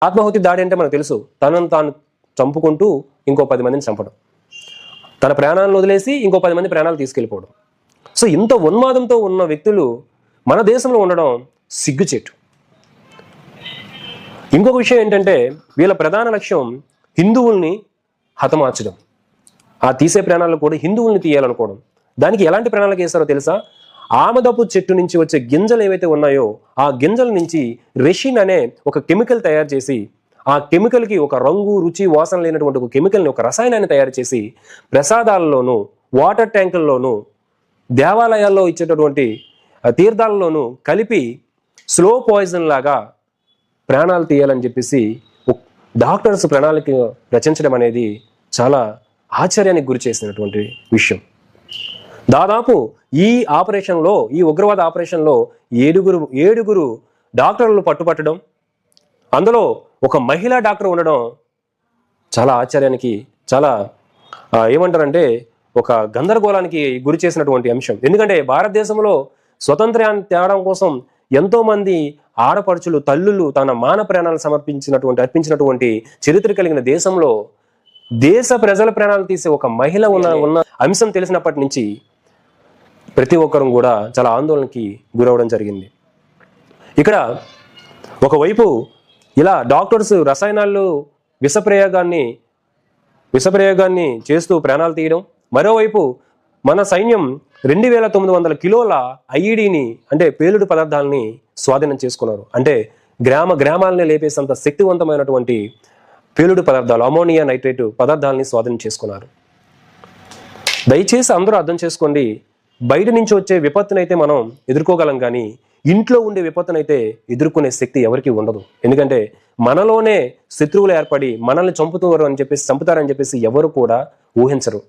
ఆత్మాహుతి దాడి అంటే మనకు తెలుసు, తనను తాను చంపుకుంటూ ఇంకో 10 మందిని చంపడం, తన ప్రాణాలను వదిలేసి ఇంకో 10 మంది ప్రాణాలు తీసుకెళ్ళిపోవడం. సో ఇంత ఉన్మాదంతో ఉన్న వ్యక్తులు మన దేశంలో ఉండడం సిగ్గుచేటు. ఇంకొక విషయం ఏంటంటే వీళ్ళ ప్రధాన లక్ష్యం హిందువుల్ని హతమార్చడం. ఆ తీసే ప్రాణాలను కూడా హిందువుల్ని తీయాలనుకోవడం. దానికి ఎలాంటి ప్రాణాలకు వేస్తారో తెలుసా? ఆమదపు చెట్టు నుంచి వచ్చే గింజలు ఏవైతే ఉన్నాయో ఆ గింజల నుంచి రెషిన్ అనే ఒక కెమికల్ తయారు చేసి, ఆ కెమికల్కి ఒక రంగు, రుచి, వాసన లేనటువంటి ఒక కెమికల్ని, ఒక రసాయనాన్ని తయారు చేసి ప్రసాదాలలోనూ, వాటర్ ట్యాంకుల్లోనూ, దేవాలయాల్లో ఇచ్చేటటువంటి తీర్థాలలోనూ కలిపి స్లో పాయిజన్ లాగా ప్రాణాలు తీయాలని చెప్పేసి డాక్టర్స్ ప్రణాళిక రచించడం అనేది చాలా ఆశ్చర్యానికి గురి చేసినటువంటి విషయం. దాదాపు ఈ ఆపరేషన్లో, ఈ ఉగ్రవాద ఆపరేషన్లో ఏడుగురు డాక్టర్లు పట్టుపట్టడం, అందులో ఒక మహిళా డాక్టర్ ఉండడం చాలా ఆశ్చర్యానికి, చాలా ఏమంటారంటే ఒక గందరగోళానికి గురి చేసినటువంటి అంశం. ఎందుకంటే భారతదేశంలో స్వతంత్రాన్ని తేవడం కోసం ఎంతోమంది ఆడపడుచులు, తల్లులు తన మాన ప్రాణాలు అర్పించినటువంటి చరిత్ర కలిగిన దేశంలో దేశ ప్రజల ప్రాణాలు తీసే ఒక మహిళ ఉన్న అంశం తెలిసినప్పటి నుంచి ప్రతి ఒక్కరూ కూడా చాలా ఆందోళనకి గురవడం జరిగింది. ఇక్కడ ఒకవైపు ఇలా డాక్టర్స్ రసాయనాలు విషప్రయోగాన్ని చేస్తూ ప్రాణాలు తీయడం, మరోవైపు మన సైన్యం 2900 కిలోల ఐఈడిని అంటే పేలుడు పదార్థాలని స్వాధీనం చేసుకున్నారు. అంటే గ్రామాలని లేపేసంత శక్తివంతమైనటువంటి పేలుడు పదార్థాలు, అమోనియా నైట్రేట్ పదార్థాలని స్వాధీనం చేసుకున్నారు. దయచేసి అందరూ అర్థం చేసుకోండి, బయట నుంచి వచ్చే విపత్తునైతే మనం ఎదుర్కోగలం, కానీ ఇంట్లో ఉండే విపత్తునైతే ఎదుర్కొనే శక్తి ఎవరికి ఉండదు. ఎందుకంటే మనలోనే శత్రువులు ఏర్పడి మనల్ని చంపుతారని చెప్పేసి ఎవరు కూడా ఊహించరు.